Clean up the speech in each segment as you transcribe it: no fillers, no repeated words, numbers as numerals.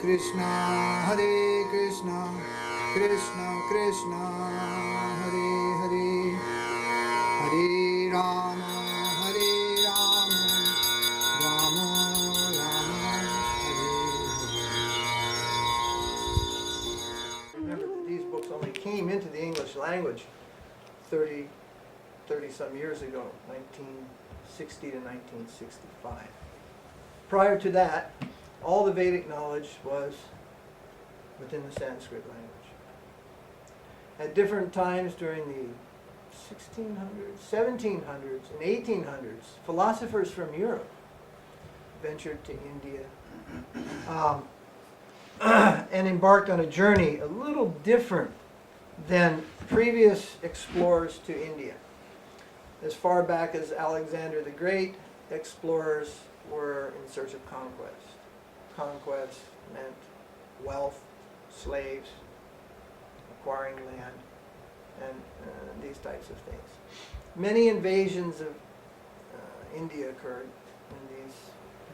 Krishna, Hare Krishna, Krishna Krishna, Hare Hare, Hare Rama, Hare Rama, Rama Rama, Hare Hare. Remember that these books only came into the English language 30 some years ago, 1960 to 1965. Prior to that, all the Vedic knowledge was within the Sanskrit language. At different times during the 1600s, 1700s, and 1800s, philosophers from Europe ventured to India and embarked on a journey a little different than previous explorers to India. As far back as Alexander the Great, explorers were in search of conquest. Conquest meant wealth, slaves, acquiring land, and these types of things. Many invasions of India occurred in these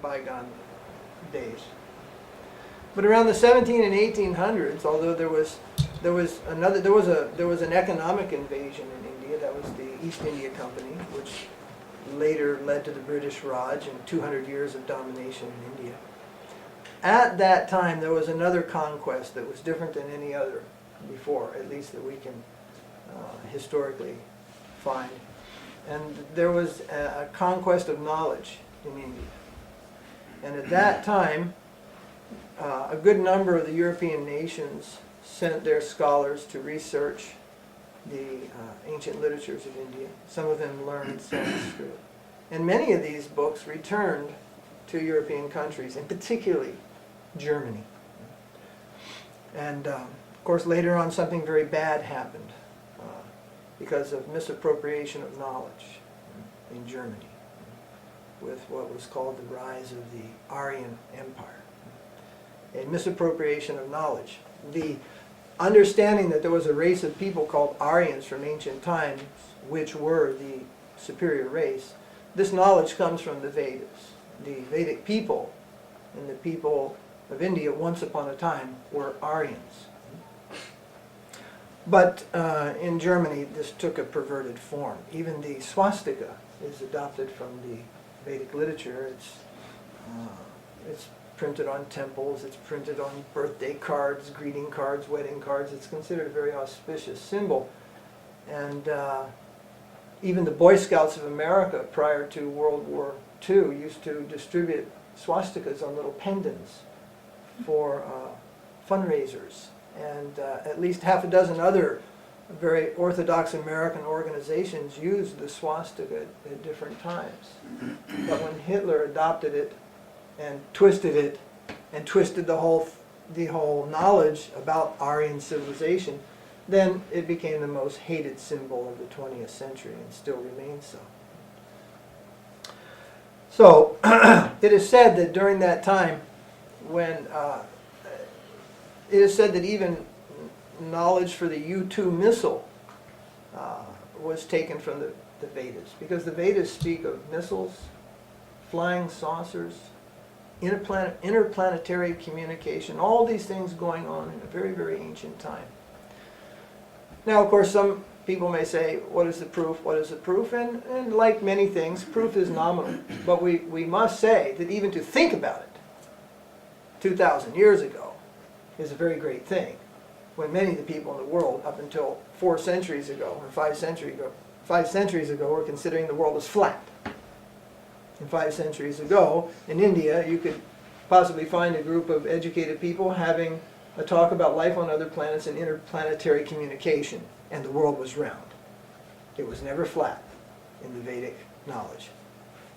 bygone days. But around the 17 and 1800s, although there was an economic invasion in India. That was the East India Company, which later led to the British Raj and 200 years of domination in India. At that time, there was another conquest that was different than any other before, at least that we can historically find. And there was a conquest of knowledge in India. And at that time, a good number of the European nations sent their scholars to research the ancient literatures of India. Some of them learned Sanskrit. And many of these books returned to European countries, and particularly Germany. And of course later on something very bad happened because of misappropriation of knowledge in Germany with what was called the rise of the Aryan Empire. A misappropriation of knowledge. The understanding that there was a race of people called Aryans from ancient times, which were the superior race, this knowledge comes from the Vedas. The Vedic people and the people of India once upon a time were Aryans. But in Germany this took a perverted form. Even the swastika is adopted from the Vedic literature. It's printed on temples, it's printed on birthday cards, greeting cards, wedding cards. It's considered a very auspicious symbol. And even the Boy Scouts of America prior to World War II used to distribute swastikas on little pendants for fundraisers. And at least half a dozen other very orthodox American organizations used the swastika at different times. But when Hitler adopted it and twisted the whole knowledge about Aryan civilization, then it became the most hated symbol of the 20th century and still remains so. So it is said that during that time when it is said that even knowledge for the U-2 missile was taken from the Vedas, because the Vedas speak of missiles, flying saucers, interplanetary communication, all these things going on in a very, very ancient time. Now, of course, some people may say, what is the proof? What is the proof? And like many things, proof is nominal. But we must say that even to think about it 2,000 years ago is a very great thing, when many of the people in the world up until 4 centuries ago or 5 centuries ago were considering the world as flat. And 5 centuries ago, in India, you could possibly find a group of educated people having a talk about life on other planets and interplanetary communication, and the world was round. It was never flat in the Vedic knowledge.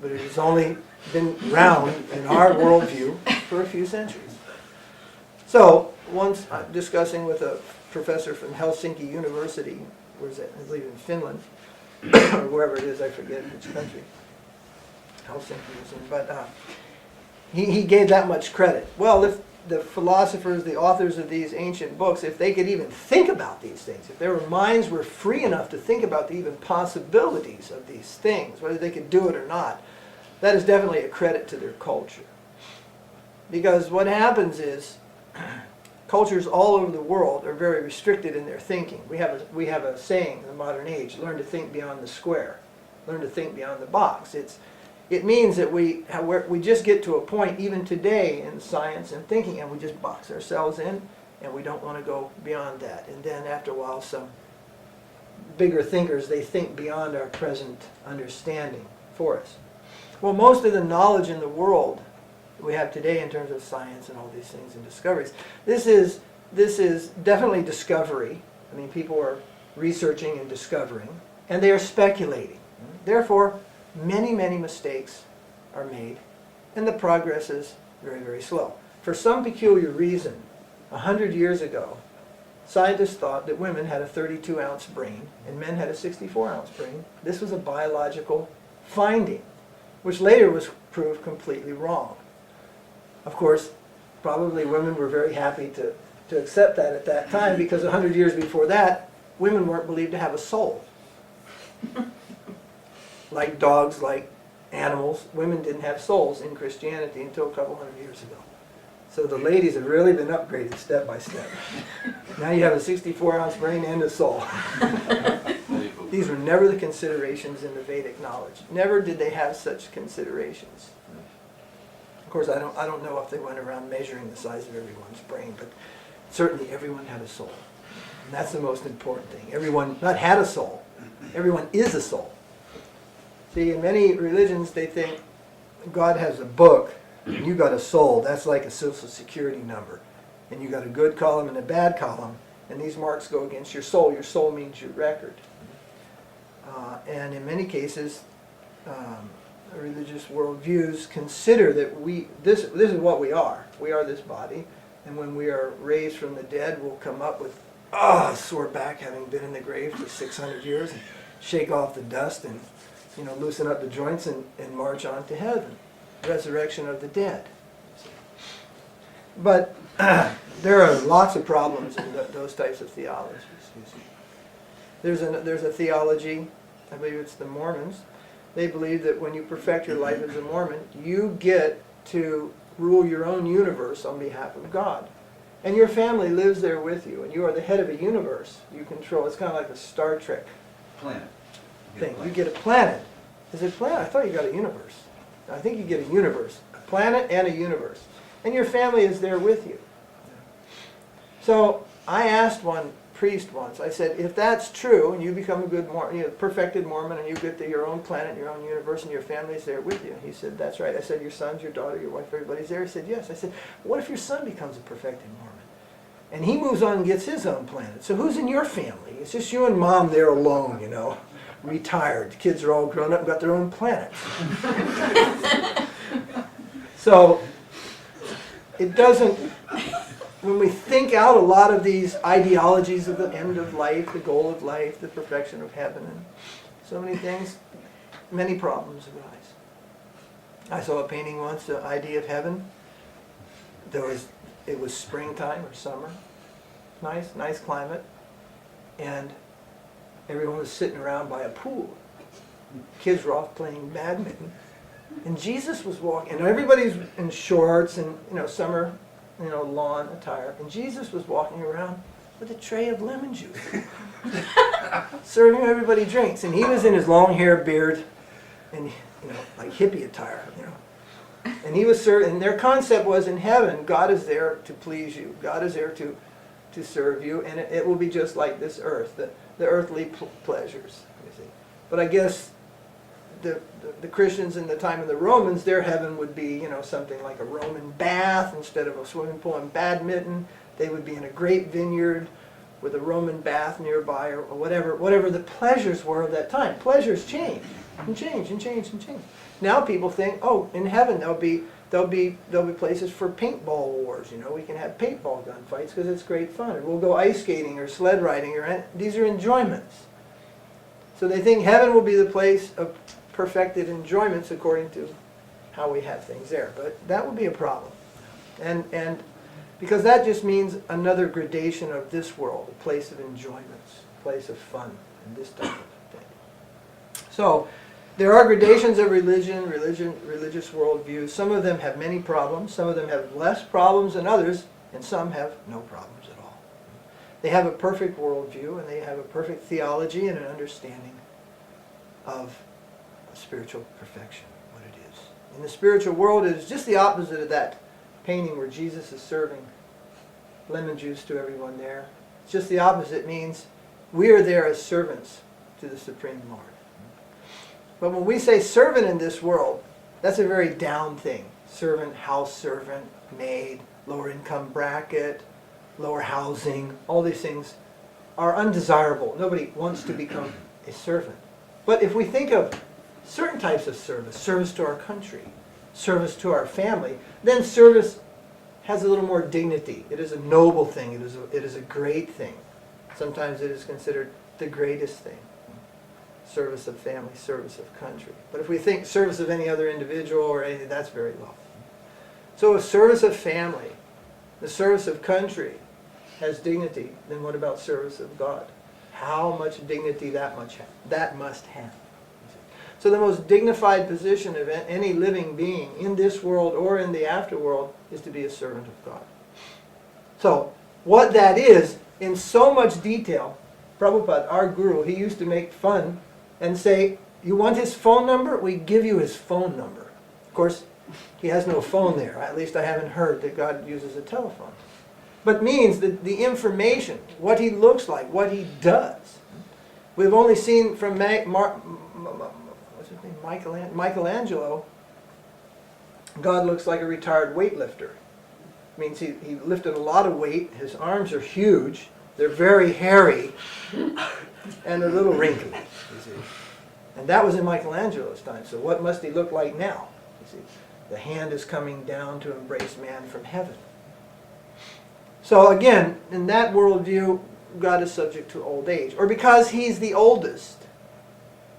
But it has only been round in our worldview for a few centuries. So, once discussing with a professor from Helsinki University, where's that? I believe in Finland, or wherever it is, I forget which country. Helsinki was in, but he gave that much credit. Well, if the philosophers, the authors of these ancient books, if they could even think about these things, if their minds were free enough to think about the even possibilities of these things, whether they could do it or not, that is definitely a credit to their culture. Because what happens is, cultures all over the world are very restricted in their thinking. We have a saying in the modern age: learn to think beyond the square, learn to think beyond the box. It means that we just get to a point, even today in science and thinking, and we just box ourselves in, and we don't want to go beyond that. And then after a while, some bigger thinkers, they think beyond our present understanding for us. Well, most of the knowledge in the world we have today in terms of science and all these things and discoveries, this is definitely discovery. I mean, people are researching and discovering, and they are speculating. Therefore, many, many mistakes are made, and the progress is very, very slow. For some peculiar reason, 100 years ago, scientists thought that women had a 32-ounce brain and men had a 64-ounce brain. This was a biological finding, which later was proved completely wrong. Of course, probably women were very happy to accept that at that time, because 100 years before that, women weren't believed to have a soul. Like dogs, like animals, women didn't have souls in Christianity until a couple hundred years ago. So the ladies have really been upgraded step by step. Now you have a 64-ounce brain and a soul. These were never the considerations in the Vedic knowledge. Never did they have such considerations. Of course, I don't know if they went around measuring the size of everyone's brain, but certainly everyone had a soul. And that's the most important thing. Everyone not had a soul. Everyone is a soul. See, in many religions, they think God has a book, and you got a soul. That's like a Social Security number. And you got a good column and a bad column, and these marks go against your soul. Your soul means your record. And in many cases, religious worldviews consider that this is what we are. We are this body, and when we are raised from the dead, we'll come up with a sore back, having been in the grave for 600 years, and shake off the dust and loosen up the joints and march on to heaven. Resurrection of the dead. But there are lots of problems in those types of theologies. There's a theology, I believe it's the Mormons. They believe that when you perfect your life as a Mormon, you get to rule your own universe on behalf of God. And your family lives there with you, and you are the head of a universe. You control. It's kind of like a Star Trek planet thing. You get a planet. Is it a planet? I thought you got a universe. I think you get a universe. A planet and a universe. And your family is there with you. So I asked one priest once, I said, if that's true, and you become a good perfected Mormon, and you get to your own planet, your own universe, and your family's there with you. He said, that's right. I said, your sons, your daughter, your wife, everybody's there? He said, yes. I said, what if your son becomes a perfected Mormon? And he moves on and gets his own planet. So who's in your family? It's just you and mom there alone, retired. The kids are all grown up and got their own planets. So it doesn't, when we think out a lot of these ideologies of the end of life, the goal of life, the perfection of heaven, and so many things, many problems arise. I saw a painting once, the idea of heaven. It was springtime or summer, nice climate, and everyone was sitting around by a pool. Kids were off playing badminton, and Jesus was walking, and everybody's in shorts and summer, lawn attire, and Jesus was walking around with a tray of lemon juice, serving everybody drinks, and he was in his long hair, beard, and like hippie attire, and he was serving. And their concept was, in heaven, God is there to please you. God is there to serve you, and it will be just like this earth, the earthly pleasures. You see, but I guess the Christians in the time of the Romans, their heaven would be something like a Roman bath instead of a swimming pool and badminton. They would be in a great vineyard with a Roman bath nearby, or whatever the pleasures were of that time. Pleasures change and change and change and change. Now people think, oh, in heaven there'll be places for paintball wars. We can have paintball gun fights because it's great fun. Or we'll go ice skating or sled riding. These are enjoyments. So they think heaven will be the place of perfected enjoyments according to how we have things there. But that would be a problem. And because that just means another gradation of this world, a place of enjoyments, a place of fun, and this type of thing. So there are gradations of religious worldviews. Some of them have many problems. Some of them have less problems than others. and some have no problems at all. They have a perfect worldview, and they have a perfect theology and an understanding of spiritual perfection, what it is. In the spiritual world, it is just the opposite of that painting where Jesus is serving lemon juice to everyone there. It's just the opposite. It means we are there as servants to the Supreme Lord. But when we say servant in this world, that's a very down thing. Servant, house servant, maid, lower income bracket, lower housing, all these things are undesirable. Nobody wants to become a servant. But if we think of certain types of service, service to our country, service to our family, then service has a little more dignity. It is a noble thing. It is a great thing. Sometimes it is considered the greatest thing. Service of family, service of country. But if we think service of any other individual or anything, that's very low. So if service of family, the service of country has dignity, then what about service of God? How much dignity that must have. So the most dignified position of any living being in this world or in the afterworld is to be a servant of God. So what that is, in so much detail, Prabhupada, our guru, he used to make fun and say, you want his phone number? We give you his phone number. Of course, he has no phone there. At least I haven't heard that God uses a telephone. But means that the information, what he looks like, what he does. We've only seen from Michelangelo, God looks like a retired weightlifter. Means he lifted a lot of weight. His arms are huge. They're very hairy and a little wrinkly, you see. And that was in Michelangelo's time. So what must he look like now? You see, the hand is coming down to embrace man from heaven. So again, in that worldview, God is subject to old age. Or because he's the oldest.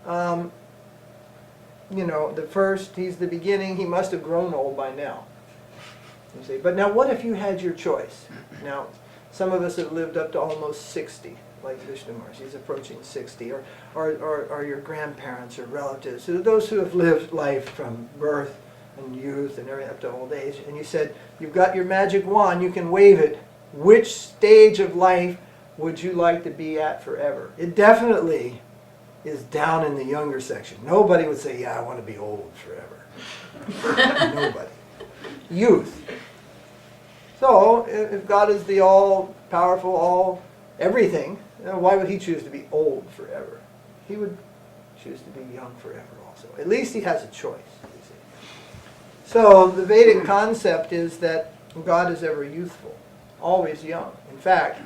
The first, he's the beginning, he must have grown old by now. You see. But now what if you had your choice? Now, some of us have lived up to almost 60, like Vishnu Maharaj. He's approaching 60. Or your grandparents or relatives. So those who have lived life from birth and youth and everything up to old age. And you said, you've got your magic wand, you can wave it. Which stage of life would you like to be at forever? It definitely is down in the younger section. Nobody would say, yeah, I want to be old forever. Nobody. Youth. So, if God is the all-powerful, all-everything, why would he choose to be old forever? He would choose to be young forever also. At least he has a choice, you see. So, the Vedic concept is that God is ever youthful, always young. In fact,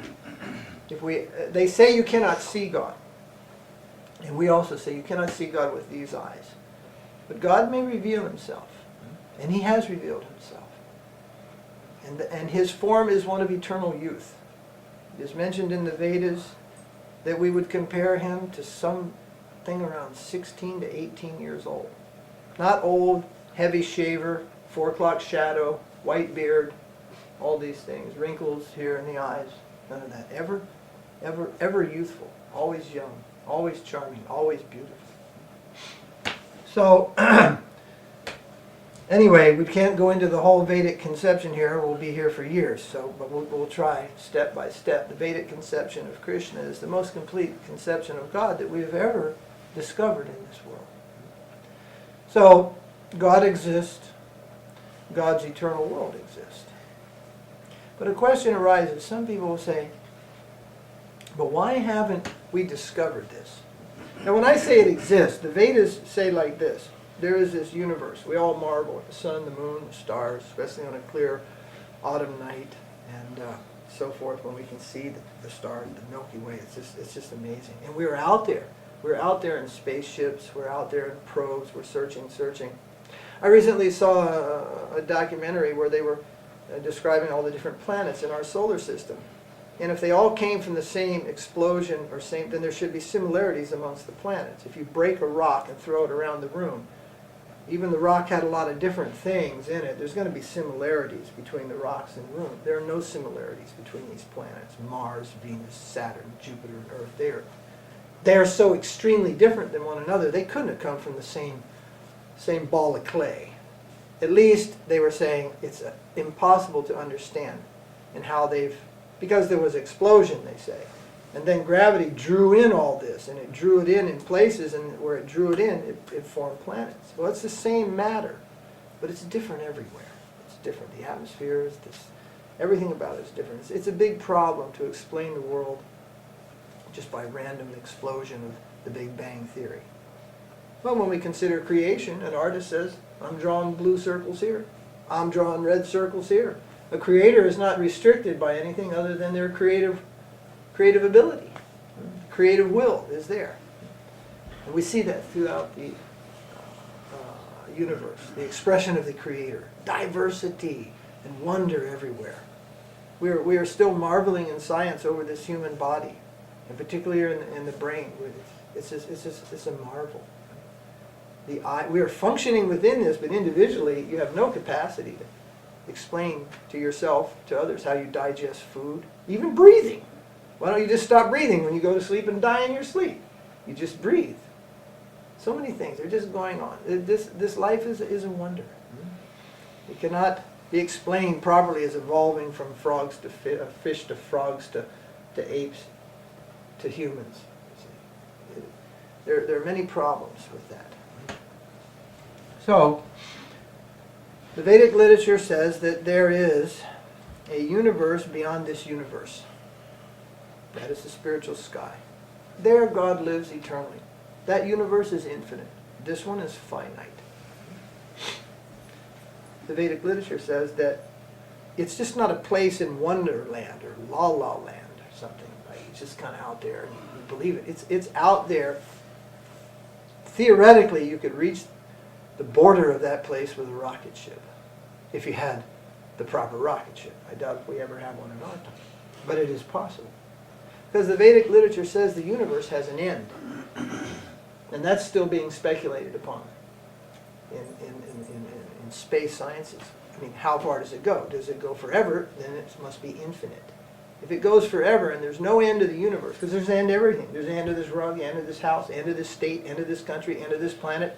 they say you cannot see God. And we also say you cannot see God with these eyes. But God may reveal himself. And he has revealed himself. And his form is one of eternal youth. It is mentioned in the Vedas that we would compare him to something around 16 to 18 years old. Not old, heavy shaver, 4 o'clock shadow, white beard, all these things, wrinkles here in the eyes, none of that. Ever youthful, always young, always charming, always beautiful. So, anyway, we can't go into the whole Vedic conception here. We'll be here for years, but we'll try step by step. The Vedic conception of Krishna is the most complete conception of God that we have ever discovered in this world. So, God exists. God's eternal world exists. But a question arises. Some people will say, but why haven't we discovered this? Now when I say it exists, the Vedas say like this. There is this universe. We all marvel at the sun, the moon, the stars, especially on a clear autumn night, and so forth, when we can see the stars, the Milky Way. It's just amazing. And we're out there. We're out there in spaceships. We're out there in probes. We're searching. I recently saw a documentary where they were describing all the different planets in our solar system. And if they all came from the same explosion then there should be similarities amongst the planets. If you break a rock and throw it around the room, even the rock had a lot of different things in it. There's going to be similarities between the rocks in the room. There are no similarities between these planets. Mars, Venus, Saturn, Jupiter, and Earth. They are so extremely different than one another. They couldn't have come from the same ball of clay. At least they were saying it's impossible to understand and how because there was explosion, they say. And then gravity drew in all this, and it drew it in places, and where it drew it in, it formed planets. Well, it's the same matter, but it's different everywhere. It's different. The atmosphere is this, everything about it is different. It's a big problem to explain the world just by random explosion of the Big Bang Theory. Well, when we consider creation, an artist says, I'm drawing blue circles here. I'm drawing red circles here. A creator is not restricted by anything other than their creative ability. Creative will is there. And we see that throughout the universe, the expression of the Creator, diversity and wonder everywhere. We are still marveling in science over this human body, and particularly in the brain. It's a marvel. The eye, we are functioning within this, but individually you have no capacity to explain to yourself, to others, how you digest food, even breathing. Why don't you just stop breathing when you go to sleep and die in your sleep? You just breathe. So many things are just going on. This life is a wonder. It cannot be explained properly as evolving from frogs to fish to frogs to apes to humans. There are many problems with that. So, the Vedic literature says that there is a universe beyond this universe. That is the spiritual sky. There God lives eternally. That universe is infinite. This one is finite. The Vedic literature says that it's just not a place in Wonderland or La La Land or something. Like it's just kind of out there and you believe it. It's out there. Theoretically, you could reach the border of that place with a rocket ship if you had the proper rocket ship. I doubt if we ever have one in our time. But it is possible. Because the Vedic literature says the universe has an end. And that's still being speculated upon in space sciences. I mean, how far does it go? Does it go forever? Then it must be infinite. If it goes forever and there's no end to the universe, because there's an end to everything. There's an end to this rug, end to this house, end to this state, end to this country, end to this planet,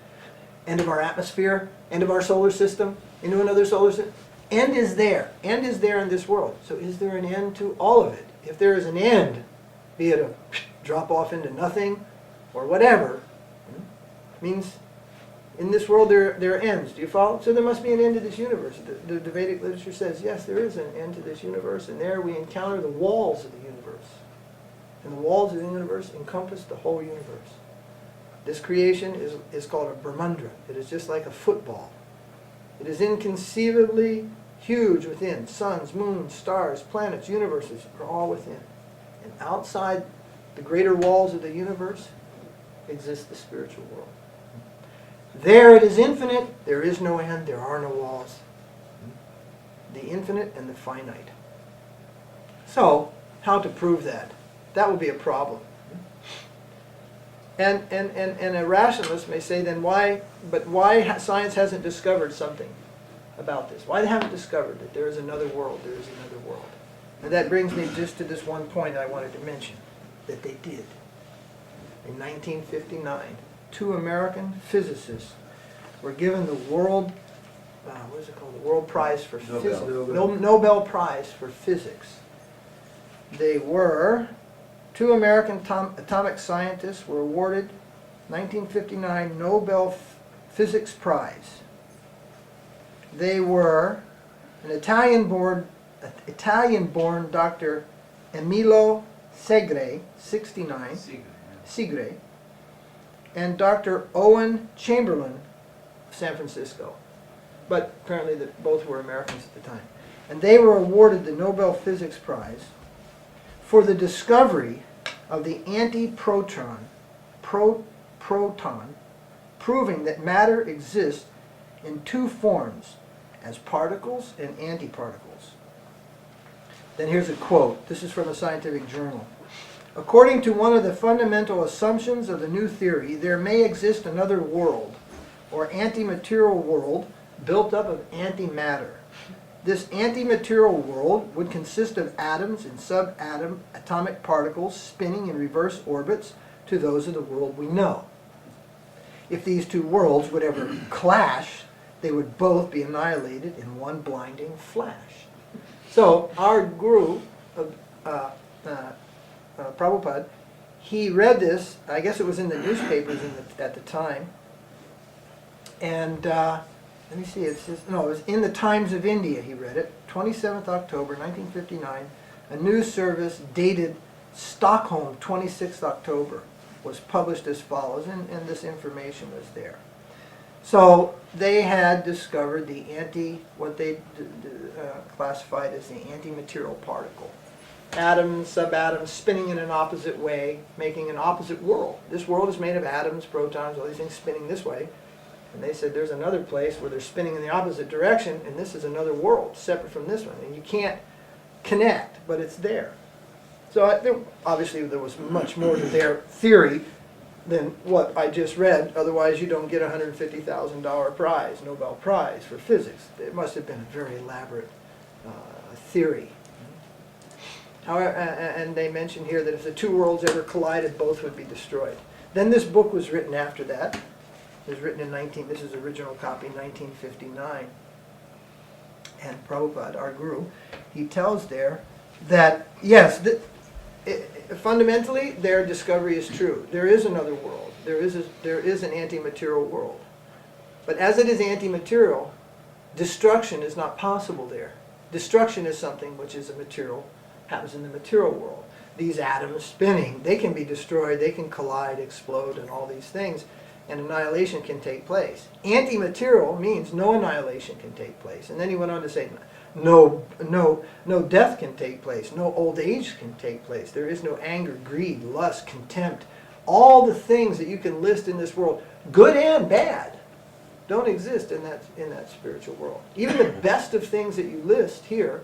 end of our atmosphere, end of our solar system, into another solar system. End is there. End is there in this world. So is there an end to all of it? If there is an end, be it a drop off into nothing or whatever, means in this world there are ends. Do you follow? So there must be an end to this universe. The Vedic literature says, yes, there is an end to this universe, and there we encounter the walls of the universe. And the walls of the universe encompass the whole universe. This creation is called a Brahmandra. It is just like a football. It is inconceivably huge within. Suns, moons, stars, planets, universes are all within. And outside the greater walls of the universe exists the spiritual world. There it is infinite, there is no end, there are no walls. The infinite and the finite. So, how to prove that? That would be a problem. And a rationalist may say, then why science hasn't discovered something about this? Why they haven't discovered that there is another world, there is another world? And that brings me just to this one point I wanted to mention, that they did. In 1959, 2 American physicists were given the World Prize for Physics. Nobel Prize for Physics. They were 2 American atomic scientists were awarded 1959 Nobel Physics Prize. They were an Italian-born Dr. Emilio Segre, 69, Segre, and Dr. Owen Chamberlain of San Francisco. But apparently both were Americans at the time. And they were awarded the Nobel Physics Prize for the discovery of the antiproton, proton, proving that matter exists in 2 forms, as particles and antiparticles. Then here's a quote. This is from a scientific journal. According to one of the fundamental assumptions of the new theory, there may exist another world, or antimaterial world, built up of antimatter. This antimaterial world would consist of atoms and atomic particles spinning in reverse orbits to those of the world we know. If these 2 worlds would ever clash, they would both be annihilated in one blinding flash. So our guru, Prabhupada, he read this, I guess it was in the newspapers at the time, and let me see, it says, no, it was in the Times of India he read it, 27th October 1959, a news service dated Stockholm, 26th October, was published as follows, and this information was there. So they had discovered what they classified as the anti-material particle. Atoms, subatoms spinning in an opposite way, making an opposite world. This world is made of atoms, protons, all these things spinning this way. And they said there's another place where they're spinning in the opposite direction, and this is another world, separate from this one. And you can't connect, but it's there. So obviously there was much more to their theory than what I just read. Otherwise you don't get a $150,000 prize, Nobel Prize for physics. It must have been a very elaborate theory. However, and they mention here that if the two worlds ever collided, both would be destroyed. Then this book was written after that. It was written in this is the original copy, 1959. And Prabhupada, our guru, he tells there that, yes, fundamentally their discovery is true. There is another world. There is an anti-material world. But as it is anti-material, destruction is not possible there. Destruction is something which is a material, happens in the material world. These atoms spinning, they can be destroyed, they can collide, explode, and all these things, and annihilation can take place. Anti-material means no annihilation can take place. And then he went on to say, no death can take place, no old age can take place. There is no anger, greed, lust, contempt. All the things that you can list in this world, good and bad, don't exist in that spiritual world. Even the best of things that you list here,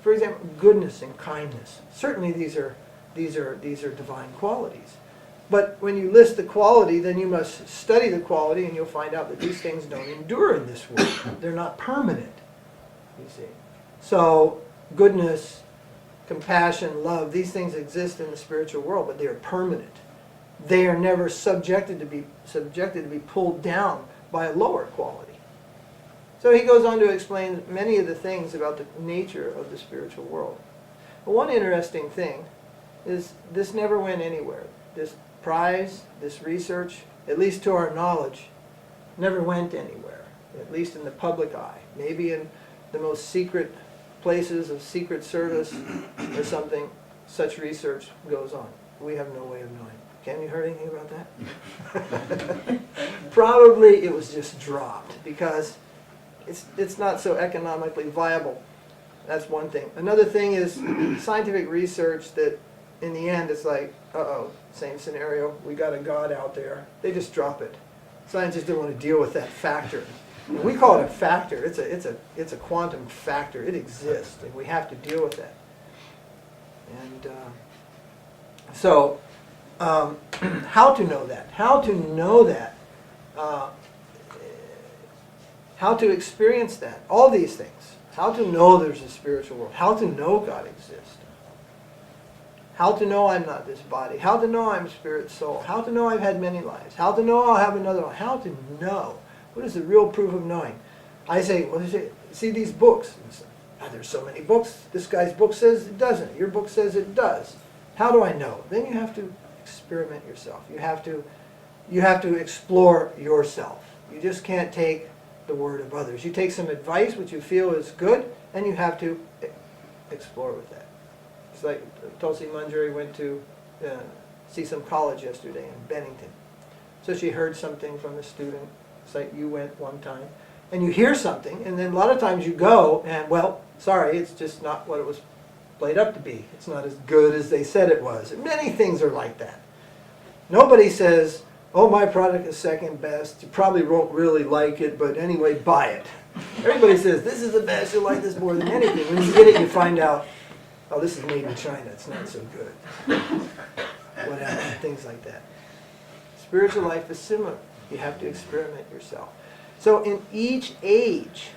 for example, goodness and kindness. Certainly these are divine qualities. But when you list the quality, then you must study the quality, and you'll find out that these things don't endure in this world. They're not permanent, you see. So goodness, compassion, love, these things exist in the spiritual world, but they are permanent. They are never subjected to be pulled down by a lower quality. So he goes on to explain many of the things about the nature of the spiritual world. But one interesting thing is this never went anywhere. This prize, this research, at least to our knowledge, never went anywhere, at least in the public eye. Maybe in the most secret places of secret service or something, such research goes on. We have no way of knowing. Can you hear anything about that? Probably it was just dropped because it's not so economically viable. That's one thing. Another thing is scientific research that in the end it's like, uh-oh, same scenario, we got a God out there. They just drop it. Scientists don't want to deal with that factor. And we call it a factor. It's a quantum factor. It exists, and we have to deal with that. And how to know that? How to know that? How to experience that? All these things. How to know there's a spiritual world. How to know God exists. How to know I'm not this body. How to know I'm spirit, soul. How to know I've had many lives. How to know I'll have another one. How to know. What is the real proof of knowing? I say, well, see these books. There's so many books. This guy's book says it doesn't. Your book says it does. How do I know? Then you have to experiment yourself. You have to explore yourself. You just can't take the word of others. You take some advice which you feel is good, and you have to explore with that. It's like Tulsi Manjari went to see some college yesterday in Bennington. So she heard something from a student. It's like you went one time, and you hear something, and then a lot of times you go, and well, sorry, it's just not what it was played up to be. It's not as good as they said it was. And many things are like that. Nobody says, oh, my product is second best. You probably won't really like it, but anyway, buy it. Everybody says, this is the best. You'll like this more than anything. When you get it, you find out, oh, this is made in China. It's not so good. Whatever, things like that. Spiritual life is similar. You have to experiment yourself. So in each age,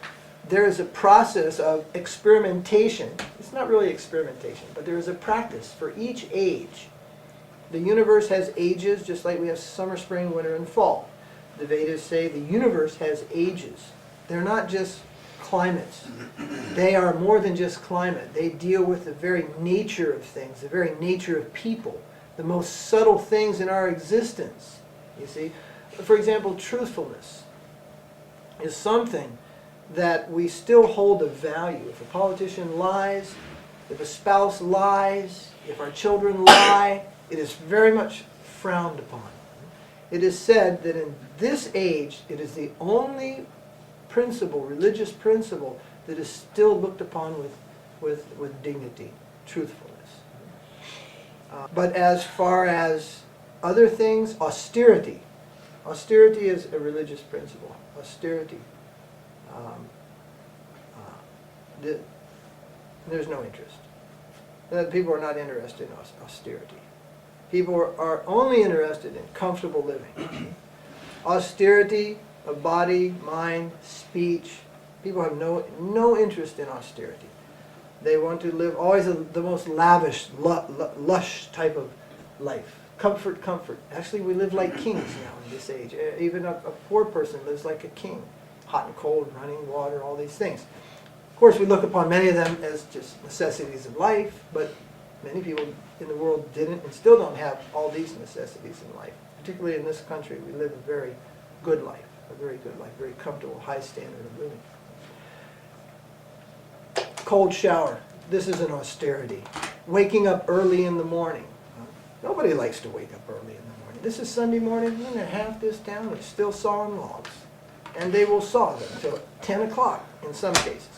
there is a process of experimentation. It's not really experimentation, but there is a practice for each age. The universe has ages, just like we have summer, spring, winter, and fall. The Vedas say the universe has ages. They're not just climates. They are more than just climate. They deal with the very nature of things, the very nature of people, the most subtle things in our existence. You see? For example, truthfulness is something that we still hold of value. If a politician lies, if a spouse lies, if our children lie, it is very much frowned upon. It is said that in this age, it is the only principle, religious principle, that is still looked upon with dignity, truthfulness. But as far as other things, austerity. Austerity is a religious principle. Austerity. There's no interest. People are not interested in austerity. People are only interested in comfortable living. Austerity of body, mind, speech. People have no interest in austerity. They want to live always the most lavish, lush type of life. Comfort, comfort. Actually, we live like kings now in this age. Even a poor person lives like a king. Hot and cold, running water, all these things. Of course, we look upon many of them as just necessities of life, but many people in the world didn't and still don't have all these necessities in life. Particularly in this country, we live a very good life, very comfortable, high standard of living. Cold shower. This is an austerity. Waking up early in the morning. Nobody likes to wake up early in the morning. This is Sunday morning, and half this town is still sawing logs. And they will saw them until 10 o'clock in some cases.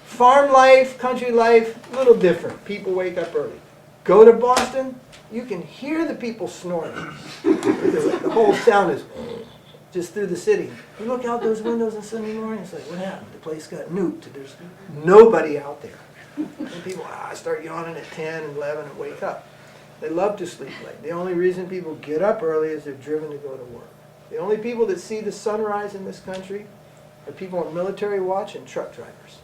Farm life, country life, a little different. People wake up early. Go to Boston, you can hear the people snoring. The whole sound is just through the city. You look out those windows on Sunday morning, it's like, what happened? The place got nuked. There's nobody out there. And people start yawning at 10 and 11 and wake up. They love to sleep late. The only reason people get up early is they're driven to go to work. The only people that see the sunrise in this country are people on military watch and truck drivers.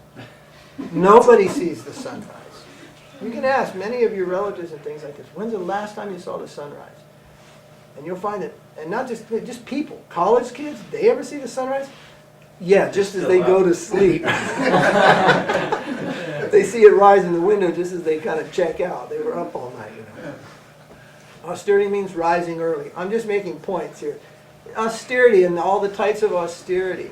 Nobody sees the sunrise. You can ask many of your relatives and things like this, when's the last time you saw the sunrise? And you'll find that, and not just people, college kids, they ever see the sunrise? Yeah, just as they go to sleep. They see it rise in the window just as they kind of check out. They were up all night, you know. Austerity means rising early. I'm just making points here. Austerity and all the types of austerity.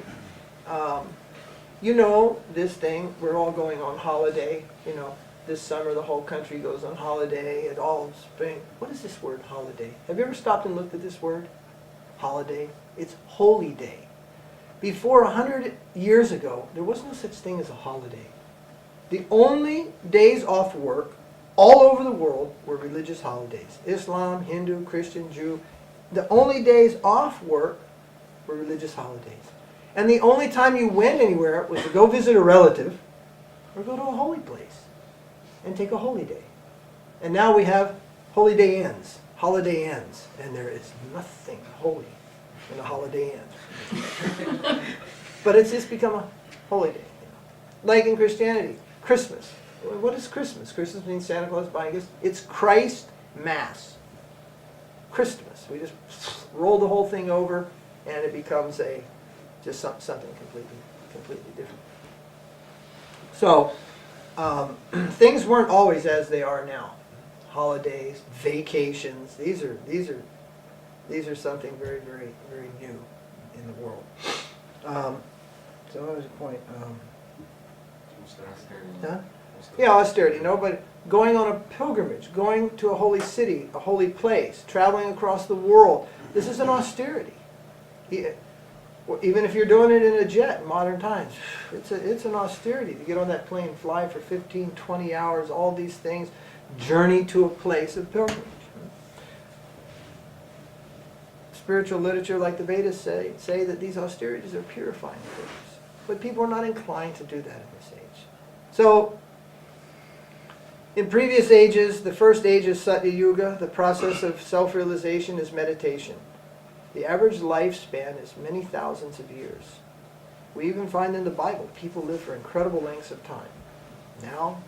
You know this thing, we're all going on holiday, you know. This summer the whole country goes on holiday at all spring. What is this word, holiday? Have you ever stopped and looked at this word? Holiday. It's holy day. Before 100 years ago, there was no such thing as a holiday. The only days off work all over the world were religious holidays. Islam, Hindu, Christian, Jew. The only days off work were religious holidays. And the only time you went anywhere was to go visit a relative or go to a holy place and take a holy day. And now we have holy day ends, holiday ends, and there is nothing holy when the holiday ends. But it's just become a holy day. You know. Like in Christianity, Christmas. What is Christmas? Christmas means Santa Claus buying gifts. It's Christ Mass. Christmas. We just roll the whole thing over, and it becomes just something completely different. So, things weren't always as they are now. Holidays, vacations. These are something very, very, very new in the world. So what was the point? Huh? Yeah, austerity. No, but going on a pilgrimage, going to a holy city, a holy place, traveling across the world. This is an austerity. Even if you're doing it in a jet in modern times, it's an austerity to get on that plane, fly for 15, 20 hours, all these things, journey to a place of pilgrimage. Spiritual literature like the Vedas say that these austerities are purifying things. But people are not inclined to do that in this age. So, in previous ages, the first age is Satya Yuga, the process of self-realization is meditation. The average lifespan is many thousands of years. We even find in the Bible, people live for incredible lengths of time. Now,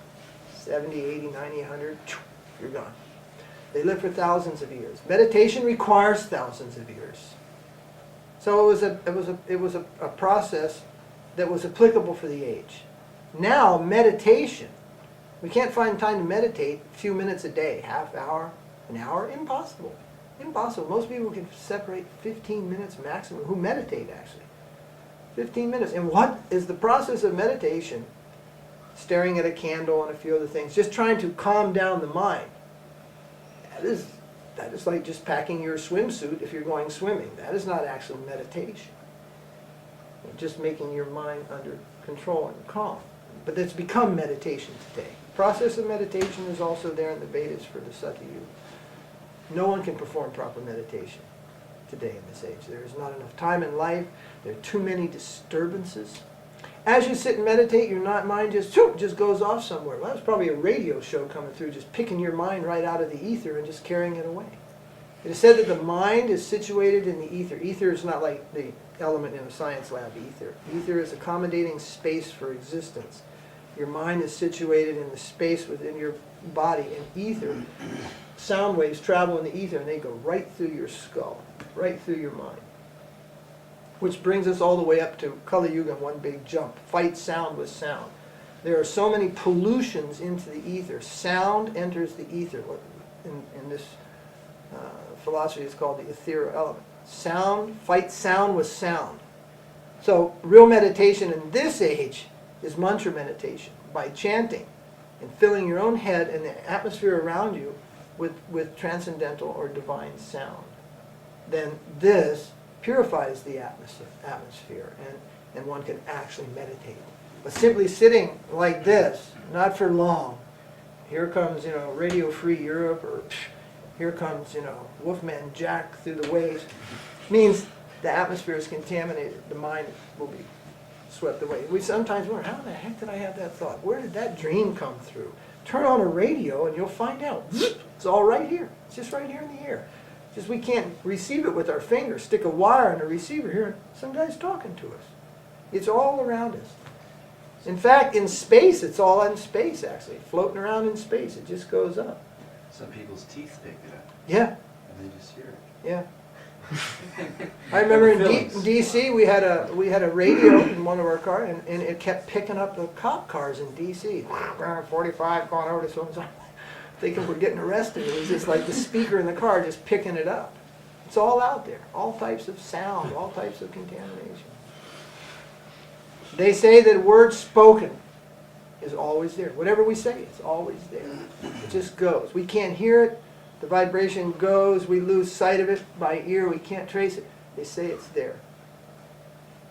70, 80, 90, 100, you're gone. They live for thousands of years. Meditation requires thousands of years. So it was a process that was applicable for the age. Now, meditation, we can't find time to meditate a few minutes a day, half hour, an hour, impossible. Impossible. Most people can separate 15 minutes maximum, who meditate actually. 15 minutes. And what is the process of meditation? Staring at a candle and a few other things, just trying to calm down the mind. That is like just packing your swimsuit if you're going swimming. That is not actually meditation. You're just making your mind under control and calm. But it's become meditation today. The process of meditation is also there in the Vedas for the Satya Yuga. No one can perform proper meditation today in this age. There is not enough time in life. There are too many disturbances. As you sit and meditate, your mind just goes off somewhere. Well, that's probably a radio show coming through, just picking your mind right out of the ether and just carrying it away. It is said that the mind is situated in the ether. Ether is not like the element in a science lab, ether. Ether is accommodating space for existence. Your mind is situated in the space within your body, and ether, sound waves travel in the ether and they go right through your skull, right through your mind. Which brings us all the way up to Kali Yuga in one big jump. Fight sound with sound. There are so many pollutions into the ether. Sound enters the ether. In this philosophy it's called the ethereal element. Sound, fight sound with sound. So real meditation in this age is mantra meditation. By chanting and filling your own head and the atmosphere around you with transcendental or divine sound. Then this purifies the atmosphere and one can actually meditate. But simply sitting like this, not for long, here comes, Radio Free Europe, or here comes, Wolfman Jack through the waves, means the atmosphere is contaminated, the mind will be swept away. We sometimes wonder, how the heck did I have that thought? Where did that dream come through? Turn on a radio and you'll find out. It's all right here. It's just right here in the air. Just we can't receive it with our fingers. Stick a wire in a receiver here, and some guy's talking to us. It's all around us. In fact, in space, it's all in space, actually. Floating around in space. It just goes up. Some people's teeth pick it up. Yeah. And they just hear it. Yeah. I remember in D.C. we had a radio in one of our cars, and it kept picking up the cop cars in D.C. 45 going over to so-and-so. Thinking we're getting arrested. It was just like the speaker in the car just picking it up. It's all out there. All types of sound, all types of contamination. They say that word spoken is always there. Whatever we say, it's always there. It just goes. We can't hear it. The vibration goes. We lose sight of it by ear. We can't trace it. They say it's there.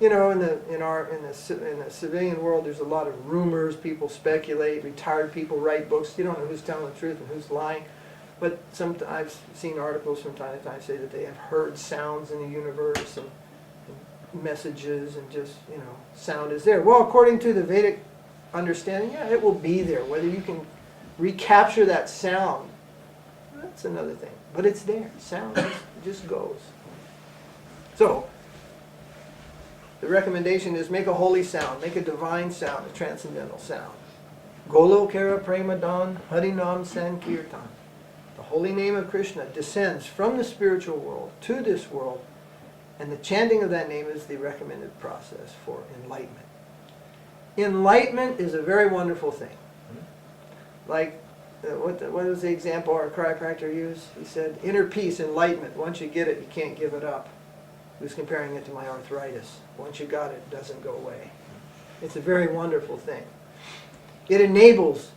In the civilian world, there's a lot of rumors. People speculate. Retired people write books. You don't know who's telling the truth and who's lying. But I've seen articles from time to time say that they have heard sounds in the universe and messages and just sound is there. Well, according to the Vedic understanding, yeah, it will be there. Whether you can recapture that sound, that's another thing. But it's there. Sound just goes. So the recommendation is make a holy sound, make a divine sound, a transcendental sound. Golokara Premadan Harinam Sankirtan. The holy name of Krishna descends from the spiritual world to this world, and the chanting of that name is the recommended process for enlightenment. Enlightenment is a very wonderful thing. Like, what was the example our chiropractor used? He said, inner peace, enlightenment. Once you get it, you can't give it up. He was comparing it to my arthritis. Once you got it, it doesn't go away. It's a very wonderful thing. It enables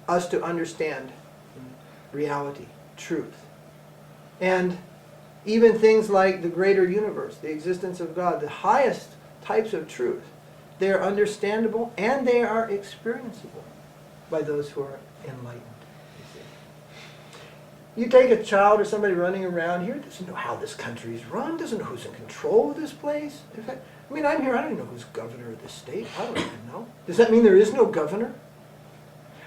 us to understand reality, truth. And even things like the greater universe, the existence of God, the highest types of truth, they are understandable and they are experienceable by those who are enlightened. You take a child or somebody running around here, doesn't know how this country is run, doesn't know who's in control of this place. In fact, I'm here, I don't even know who's governor of this state. I don't even know. Does that mean there is no governor?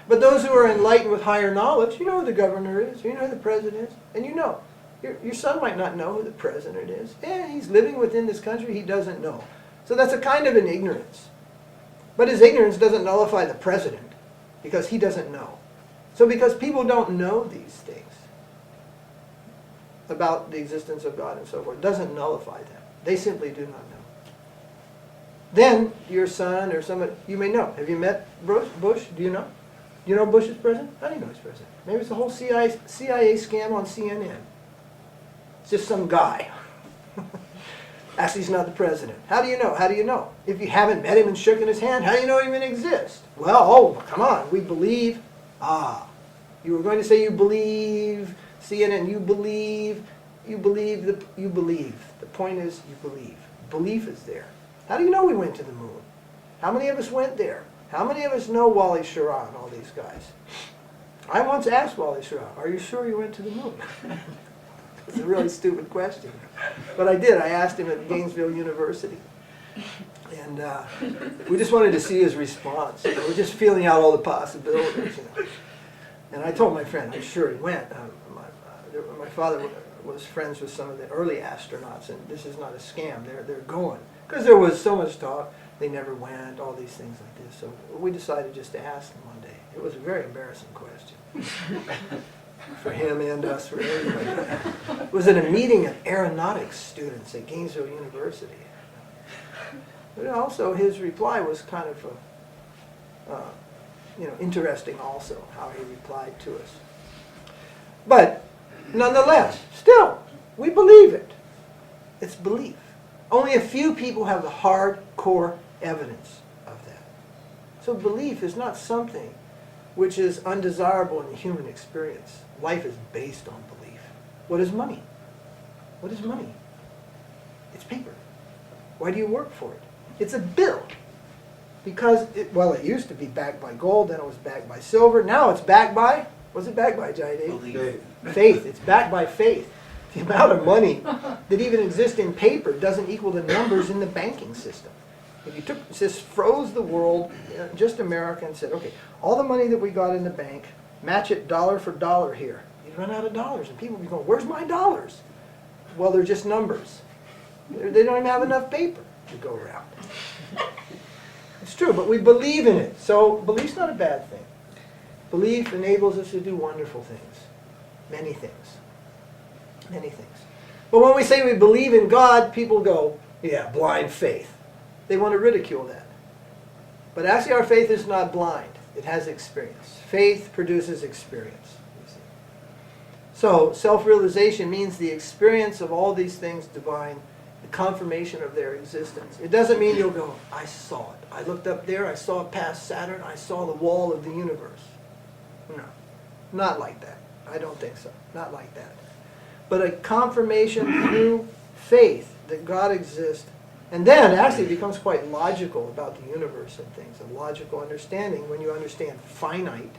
But those who are enlightened with higher knowledge, you know who the governor is, you know who the president is, and you know. Your son might not know who the president is. He's living within this country, he doesn't know. So that's a kind of an ignorance. But his ignorance doesn't nullify the president, because he doesn't know. So because people don't know these things about the existence of God and so forth, doesn't nullify them. They simply do not know. then your son or somebody, you may know. Have you met Bush? Do you know? Do you know Bush is president? How do you know he's president? Maybe it's a whole CIA scam on CNN. It's just some guy. Actually, he's not the president. How do you know? How do you know? If you haven't met him and shaken his hand, how do you know he even exists? Well, oh, come on. We believe. You were going to say you believe CNN. You believe. You believe. You believe. The point is you believe. Belief is there. How do you know we went to the moon? How many of us went there? How many of us know Wally Schirra and all these guys? I once asked Wally Schirra, are you sure you went to the moon? It's a really stupid question. But I did. I asked him at Gainesville University. And we just wanted to see his response. We're just feeling out all the possibilities. And I told my friend, I'm sure he went. My father was friends with some of the early astronauts, and this is not a scam. They're going. Because there was so much talk. They never went, all these things like this. So we decided just to ask them one day. It was a very embarrassing question. For him and us, for everybody. It was at a meeting of aeronautics students at Gainesville University. But also his reply was kind of, interesting also, how he replied to us. But nonetheless, still, we believe it. It's belief. Only a few people have the hardcore evidence of that. So belief is not something which is undesirable in the human experience. Life is based on belief. What is money? What is money? It's paper. Why do you work for it? It's a bill. Because, it used to be backed by gold, then it was backed by silver. Now it's backed by, what's it backed by, Jardines? Belief. Faith. It's backed by faith. The amount of money that even exists in paper doesn't equal the numbers in the banking system. If you just froze the world, just America, and said, okay, all the money that we got in the bank, match it dollar for dollar here. You'd run out of dollars, and people would be going, where's my dollars? Well, they're just numbers. They don't even have enough paper to go around. It's true, but we believe in it. So belief's not a bad thing. Belief enables us to do wonderful things. Many things. Many things. But when we say we believe in God, people go, yeah, blind faith. They want to ridicule that. But actually our faith is not blind. It has experience. Faith produces experience. You see. So self-realization means the experience of all these things divine, the confirmation of their existence. It doesn't mean you'll go, I saw it. I looked up there, I saw past Saturn, I saw the wall of the universe. No, not like that. I don't think so. Not like that. But a confirmation through faith that God exists. And then actually it becomes quite logical about the universe and things, a logical understanding when you understand finite,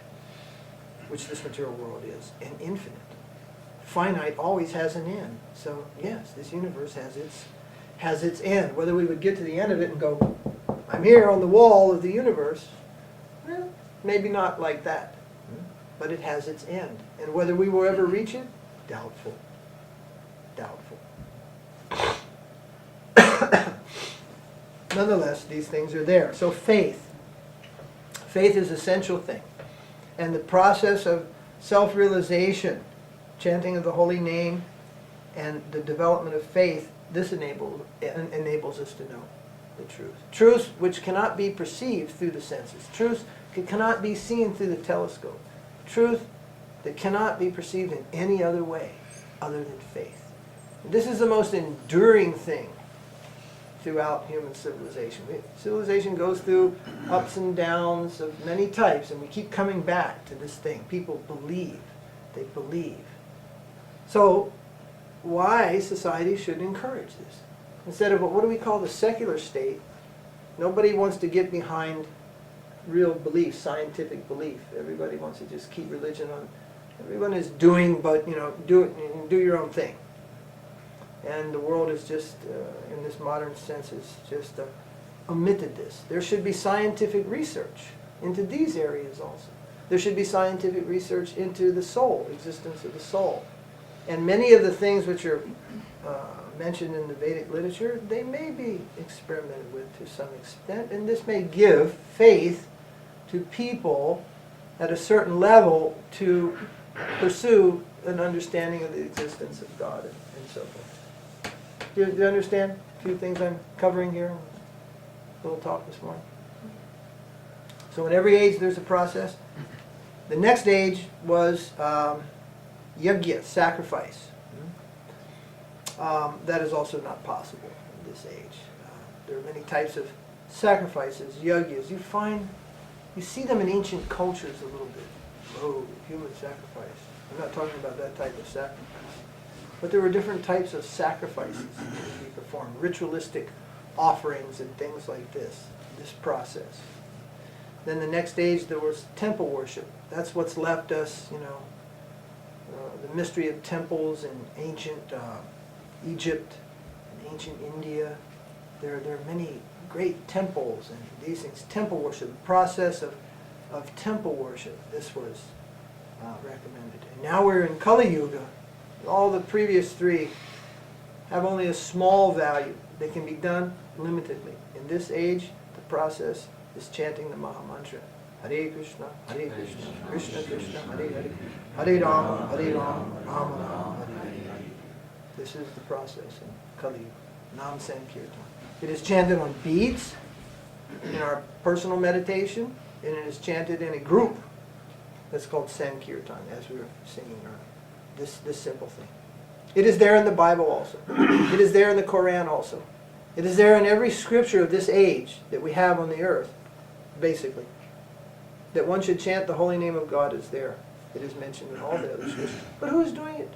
which this material world is, and infinite. Finite always has an end. So yes, this universe has its end. Whether we would get to the end of it and go, I'm here on the wall of the universe, well, maybe not like that. But it has its end. And whether we will ever reach it, doubtful. Doubtful. Nonetheless, these things are there. So faith. Faith is an essential thing. And the process of self-realization, chanting of the holy name, and the development of faith, this enables us to know the truth. Truth which cannot be perceived through the senses. Truth that cannot be seen through the telescope. Truth that cannot be perceived in any other way other than faith. This is the most enduring thing throughout human civilization. Civilization goes through ups and downs of many types, and we keep coming back to this thing. People believe. They believe. So why society should encourage this? Instead of what do we call the secular state, nobody wants to get behind real belief, scientific belief. Everybody wants to just keep religion on. Everyone is doing, but do your own thing. And the world is just, in this modern sense, is just omitted this. There should be scientific research into these areas also. There should be scientific research into the soul, existence of the soul. And many of the things which are mentioned in the Vedic literature, they may be experimented with to some extent, and this may give faith to people at a certain level to pursue an understanding of the existence of God and so forth. Do you understand a few things I'm covering here? little talk this morning. So in every age there's a process. The next age was yajna, sacrifice. That is also not possible in this age. There are many types of sacrifices, yajnas. You see them in ancient cultures a little bit. Oh, human sacrifice. I'm not talking about that type of sacrifice. But there were different types of sacrifices that would be performed, ritualistic offerings and things like this process. Then the next stage there was temple worship. That's what's left us, the mystery of temples in ancient Egypt and ancient India. There are many great temples and these things. Temple worship, the process of temple worship, this was recommended. And now we're in Kali Yuga. All the previous three have only a small value. They can be done limitedly. In this age, the process is chanting the Maha Mantra. Hare Krishna, Krishna Krishna, Hare Hare, Hare Rama, Rama Rama, Hare Hare. This is the process in Kali Yuga. Nam Sankirtan. It is chanted on beads in our personal meditation, and it is chanted in a group. That's called Sankirtan, as we were singing earlier. This simple thing. It is there in the Bible also. It is there in the Quran also. It is there in every scripture of this age that we have on the earth, basically. That one should chant the holy name of God is there. It is mentioned in all the other scriptures. But who is doing it?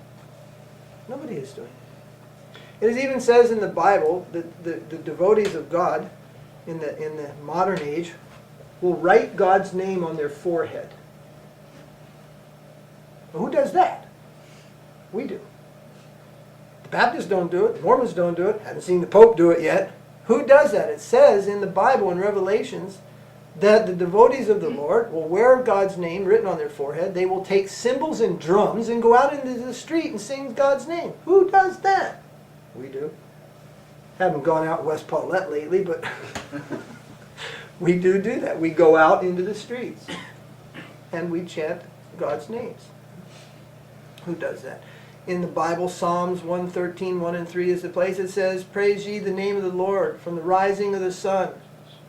Nobody is doing it. It even says in the Bible that the devotees of God in the modern age will write God's name on their forehead. Well, who does that? We do. The Baptists don't do it. The Mormons don't do it. Haven't seen the Pope do it yet. Who does that? It says in the Bible in Revelations that the devotees of the Lord will wear God's name written on their forehead. They will take cymbals and drums and go out into the street and sing God's name. Who does that? We do. Haven't gone out West Paulette lately, but we do that. We go out into the streets and we chant God's names. Who does that? In the Bible, Psalms 113, 1 and 3 is the place it says, praise ye the name of the Lord from the rising of the sun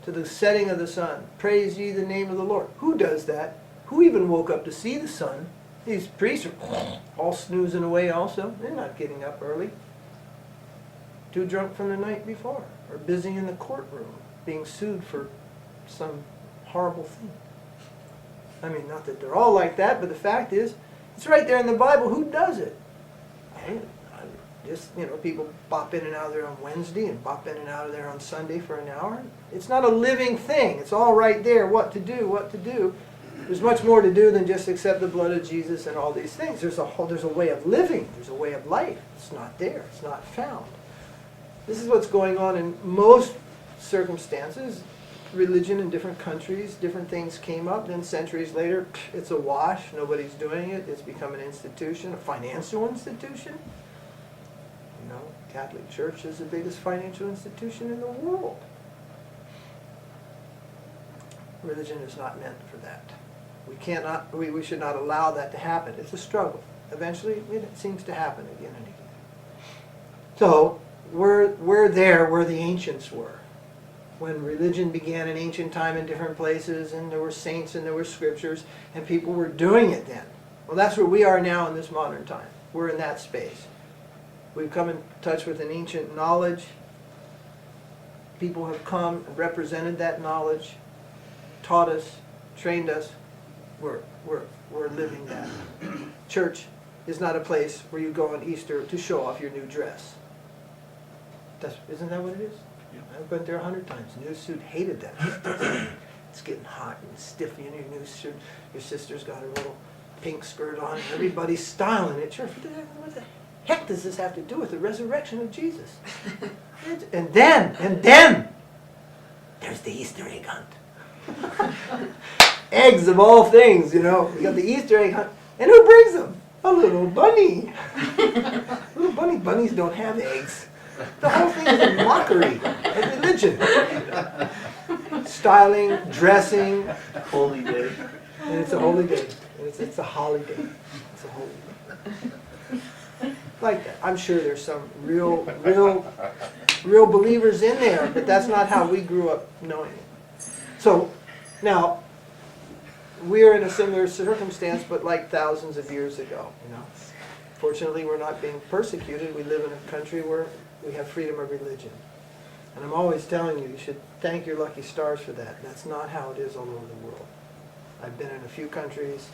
to the setting of the sun. Praise ye the name of the Lord. Who does that? Who even woke up to see the sun? These priests are all snoozing away also. They're not getting up early. Too drunk from the night before. Or busy in the courtroom being sued for some horrible thing. I mean, not that they're all like that, but the fact is, it's right there in the Bible. Who does it? Just, people bop in and out of there on Wednesday and bop in and out of there on Sunday for an hour. It's not a living thing. It's all right there, what to do. There's much more to do than just accept the blood of Jesus and all these things. There's a way of living. There's a way of life. It's not there. It's not found. This is what's going on in most circumstances. Religion in different countries, different things came up. Then centuries later, it's a wash. Nobody's doing it. It's become an institution, a financial institution. Catholic Church is the biggest financial institution in the world. Religion is not meant for that. We should not allow that to happen. It's a struggle. Eventually, it seems to happen again and again. So, we're there where the ancients were. When religion began in ancient time in different places, and there were saints and there were scriptures, and people were doing it then. Well, that's where we are now in this modern time. We're in that space. We've come in touch with an ancient knowledge. People have come and represented that knowledge, taught us, trained us. We're living that. Church is not a place where you go on Easter to show off your new dress. Isn't that what it is? Yeah. I've been there 100 times. New suit, hated that. It's getting hot and stiff in your new suit. Your sister's got her little pink skirt on. Everybody's styling at church. What the heck does this have to do with the resurrection of Jesus? And then, there's the Easter egg hunt. Eggs of all things, You got the Easter egg hunt. And who brings them? A little bunny. Little bunnies don't have eggs. The whole thing is a mockery of religion. Styling, dressing. Holy day. And it's a holy day. It's a holiday. It's a holy day. Like that. I'm sure there's some real real believers in there, but that's not how we grew up knowing it. So, now, we are in a similar circumstance, but like thousands of years ago, you know. Fortunately, we're not being persecuted. We live in a country where we have freedom of religion. And I'm always telling you, you should thank your lucky stars for that. That's not how it is all over the world. I've been in a few countries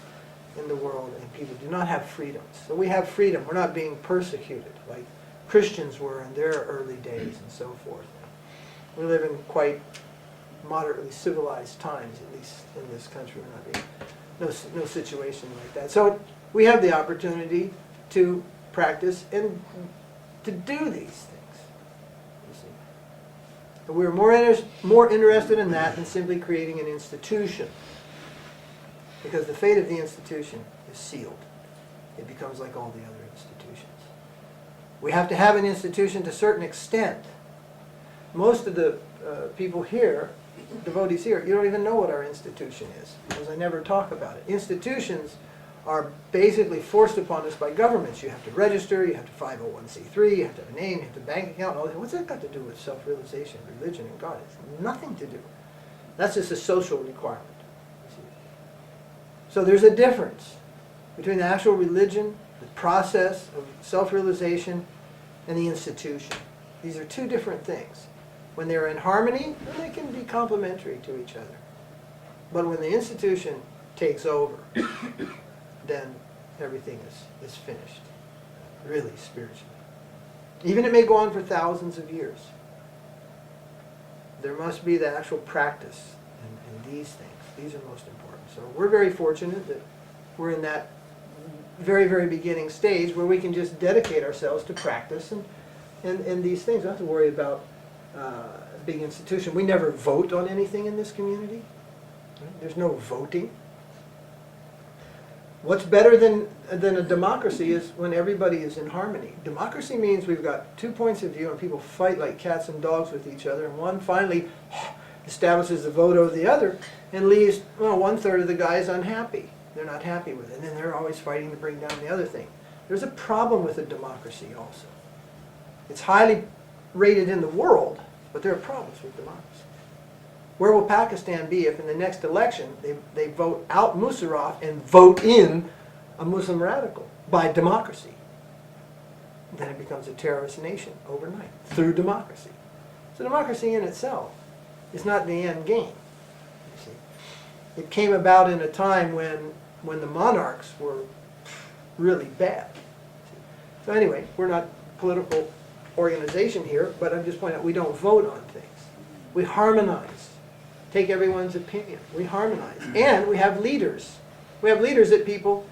in the world, and people do not have freedoms. So we have freedom. We're not being persecuted like Christians were in their early days and so forth. We live in quite moderately civilized times, at least in this country. We're not being, no situation like that. So we have the opportunity to practice and to do these things. You see, but we're more interested in that than simply creating an institution, because the fate of the institution is sealed. It becomes like all the other institutions. We have to have an institution to a certain extent. Most of the people here, devotees here, you don't even know what our institution is, because I never talk about it. Institutions are basically forced upon us by governments. You have to register, you have to 501c3, you have to have a name, you have to bank account, all that. What's that got to do with self-realization, religion, and God? It's nothing to do. That's just a social requirement. So there's a difference between the actual religion, the process of self-realization, and the institution. These are two different things. When they're in harmony, then they can be complementary to each other. But when the institution takes over, then everything is finished, really spiritually. Even it may go on for thousands of years. There must be the actual practice in these things. These are most important. So we're very fortunate that we're in that very, very beginning stage where we can just dedicate ourselves to practice and these things. We don't have to worry about big institution. We never vote on anything in this community. Right? There's no voting. What's better than a democracy is when everybody is in harmony. Democracy means we've got 2 points of view and people fight like cats and dogs with each other, and one finally establishes the vote over the other and leaves, well, 1/3 of the guys unhappy. They're not happy with it, and then they're always fighting to bring down the other thing. There's a problem with a democracy also. It's highly rated in the world, but there are problems with democracy. Where will Pakistan be if in the next election they vote out Musharraf and vote in a Muslim radical by democracy? Then it becomes a terrorist nation overnight through democracy. So democracy in itself is not the end game. You see, it came about in a time when the monarchs were really bad. So anyway, we're not a political organization here, but I'm just pointing out we don't vote on things. We harmonize. Take everyone's opinion. We harmonize. And we have leaders. We have leaders that people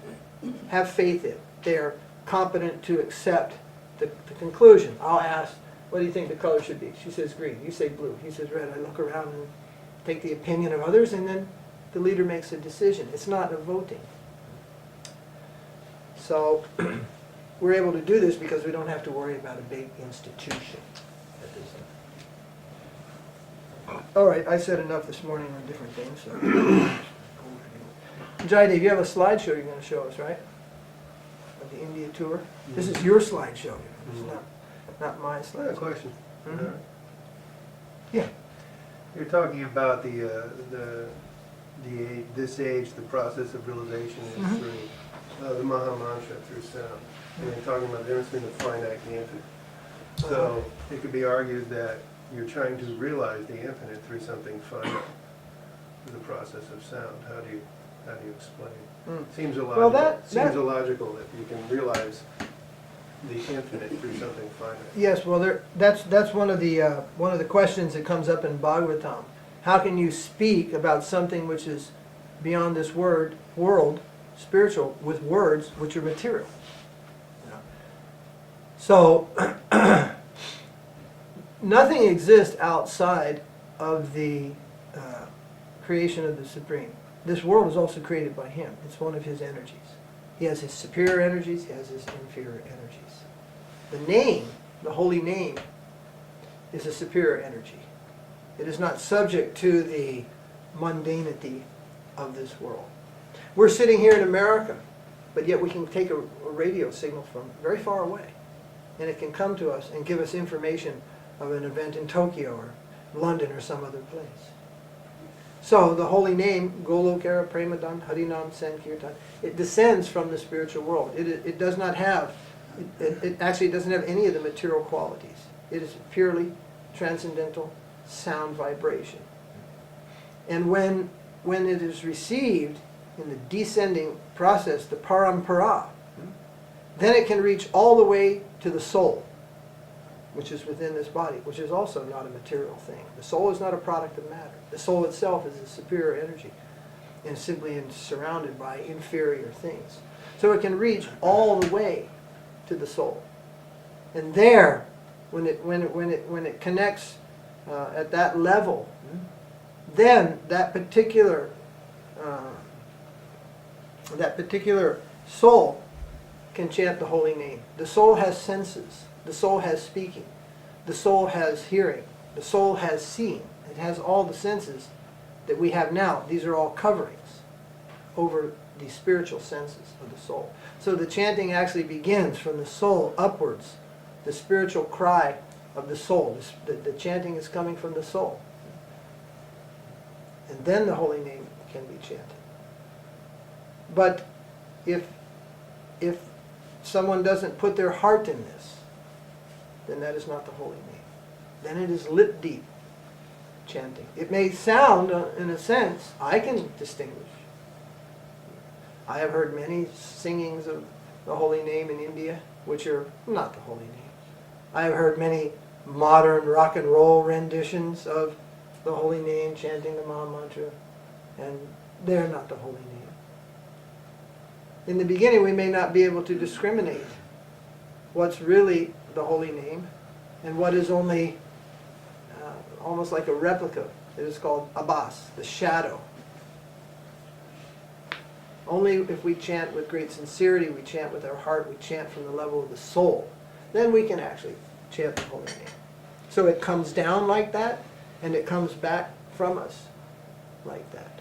have faith in. They're competent to accept the conclusion. I'll ask, what do you think the color should be? She says green. You say blue. He says red. I look around and take the opinion of others, and then the leader makes a decision. It's not a voting. So we're able to do this because we don't have to worry about a big institution at this time. All right, I said enough this morning on different things. So. Jaidev, you have a slideshow you're going to show us, right? Of the India tour. Mm-hmm. This is your slideshow. It's not my slideshow. I have a question. Mm-hmm. Yeah. You're talking about this age, the process of realization is Mm-hmm. through the Maha Mantra, through sound. And you're talking about the difference between the finite and the infinite. So it could be argued that you're trying to realize the infinite through something finite, through the process of sound. How do you explain? Seems illogical. Well, seems illogical that you can realize the infinite through something finite. Yes, well, that's one of the questions that comes up in Bhagavatam. How can you speak about something which is beyond this world, spiritual, with words which are material? You know? So nothing exists outside of the creation of the Supreme. This world is also created by Him. It's one of His energies. He has His superior energies, He has His inferior energies. The name, the holy name, is a superior energy. It is not subject to the mundanity of this world. We're sitting here in America, but yet we can take a radio signal from very far away, and it can come to us and give us information of an event in Tokyo or London or some other place. So the holy name, Golokara Premadan Harinam Sankirtan, it descends from the spiritual world. It does not have, it actually doesn't have any of the material qualities. It is purely transcendental sound vibration. And when it is received in the descending process, the parampara, then it can reach all the way to the soul, which is within this body, which is also not a material thing. The soul is not a product of matter. The soul itself is a superior energy and simply surrounded by inferior things. So it can reach all the way to the soul. And there, when it connects at that level, then that particular soul can chant the holy name. The soul has senses. The soul has speaking. The soul has hearing. The soul has seeing. It has all the senses that we have now. These are all coverings over the spiritual senses of the soul. So the chanting actually begins from the soul upwards. The spiritual cry of the soul. The chanting is coming from the soul. And then the holy name can be chanted. But if someone doesn't put their heart in this, then that is not the holy name. Then it is lip deep chanting. It may sound, in a sense, I can distinguish. I have heard many singings of the holy name in India, which are not the holy name. I have heard many modern rock and roll renditions of the holy name, chanting the Maha Mantra, and they're not the holy name. In the beginning, we may not be able to discriminate what's really the holy name and what is only almost like a replica. It is called Abbas, the shadow. Only if we chant with great sincerity, we chant with our heart, we chant from the level of the soul, then we can actually chant the holy name. So it comes down like that, and it comes back from us like that.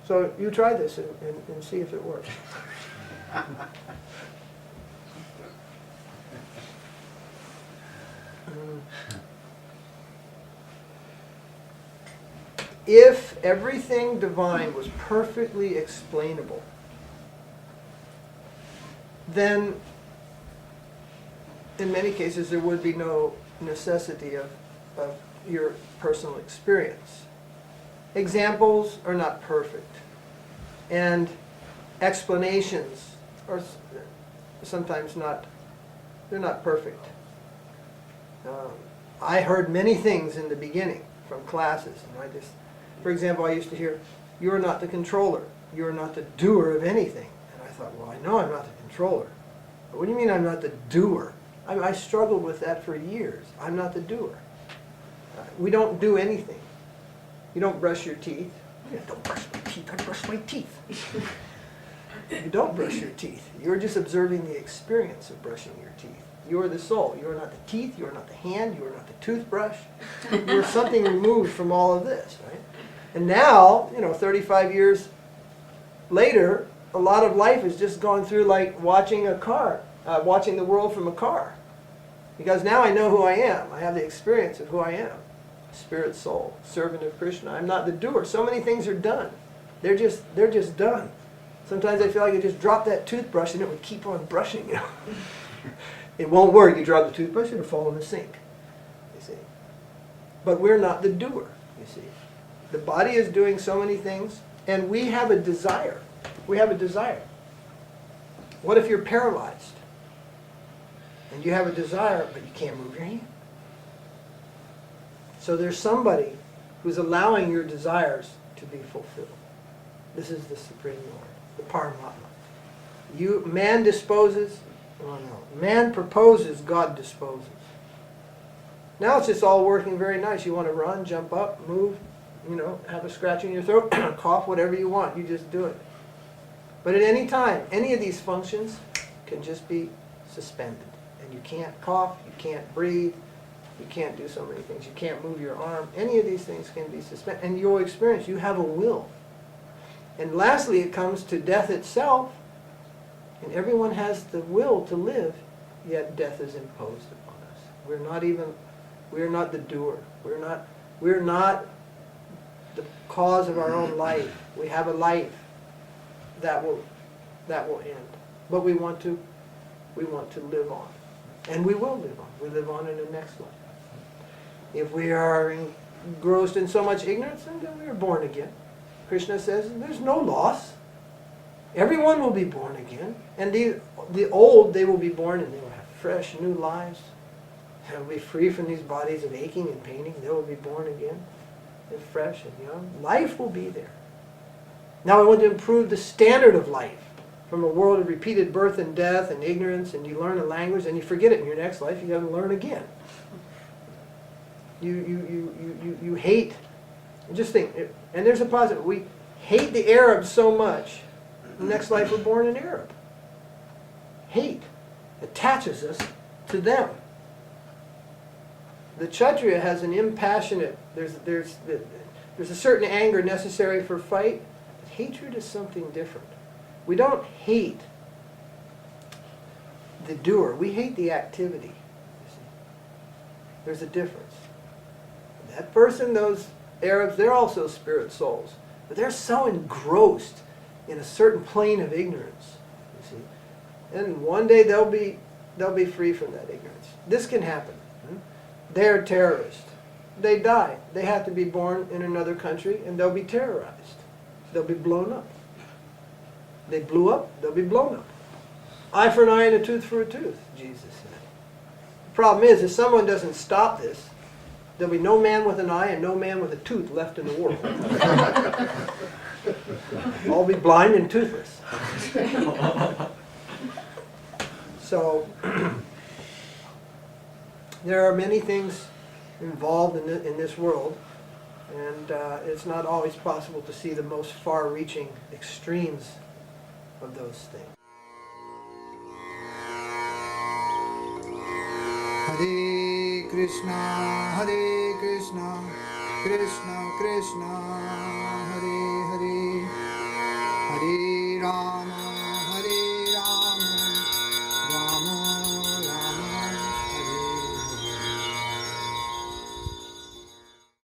So you try this and see if it works. If everything divine was perfectly explainable, then in many cases there would be no necessity of your personal experience. Examples are not perfect, and explanations are sometimes not, they're not perfect. I heard many things in the beginning from classes, and for example, I used to hear, "You're not the controller, you're not the doer of anything." And I thought, well, I know I'm not the controller. But what do you mean I'm not the doer? I struggled with that for years. I'm not the doer. We don't do anything. You don't brush your teeth. Yeah, don't brush my teeth. I brush my teeth. You don't brush your teeth. You're just observing the experience of brushing your teeth. You're the soul. You're not the teeth. You're not the hand. You're not the toothbrush. You're something removed from all of this, right? And now, 35 years later, a lot of life has just gone through like watching a car, watching the world from a car. Because now I know who I am. I have the experience of who I am. Spirit, soul, servant of Krishna. I'm not the doer. So many things are done. They're just done. Sometimes I feel like I just dropped that toothbrush and it would keep on brushing, It won't work. You drop the toothbrush, it'll fall in the sink. You see. But we're not the doer, you see. The body is doing so many things, and we have a desire. We have a desire. What if you're paralyzed? And you have a desire, but you can't move your hand? So there's somebody who's allowing your desires to be fulfilled. This is the Supreme Lord, the Paramatma. Man disposes, man proposes, God disposes. Now it's just all working very nice. You want to run, jump up, move, have a scratch in your throat, cough, whatever you want. You just do it. But at any time, any of these functions can just be suspended. And you can't cough, you can't breathe, you can't do so many things. You can't move your arm. Any of these things can be suspended. And you'll experience, you have a will. And lastly, it comes to death itself. And everyone has the will to live, yet death is imposed upon us. We're not the doer. We're not the cause of our own life. We have a life that will end. But we want to live on. And we will live on. We live on in the next life. If we are engrossed in so much ignorance, then we are born again. Krishna says there's no loss. Everyone will be born again. And the old, they will be born and they will have fresh, new lives. They will be free from these bodies of aching and paining. They will be born again. They're fresh and young. Life will be there. Now I want to improve the standard of life from a world of repeated birth and death and ignorance, and you learn a language and you forget it in your next life. You got to learn again. You hate. Just think, and there's a positive. We hate the Arabs so much. The next life we're born an Arab. Hate attaches us to them. The Kshatriya has an impassionate. There's a certain anger necessary for fight. But hatred is something different. We don't hate the doer. We hate the activity. You see. There's a difference. That person, those Arabs, they're also spirit souls. But they're so engrossed in a certain plane of ignorance. You see. And one day they'll be free from that ignorance. This can happen. They're terrorists. They die. They have to be born in another country and they'll be terrorized. They'll be blown up. They blew up, they'll be blown up. Eye for an eye and a tooth for a tooth, Jesus said. The problem is, if someone doesn't stop this, there'll be no man with an eye and no man with a tooth left in the world. All be blind and toothless. So, there are many things involved in this world, and it's not always possible to see the most far-reaching extremes of those things. Hare Krishna, Krishna Krishna, Hare Hare, Hare Rama,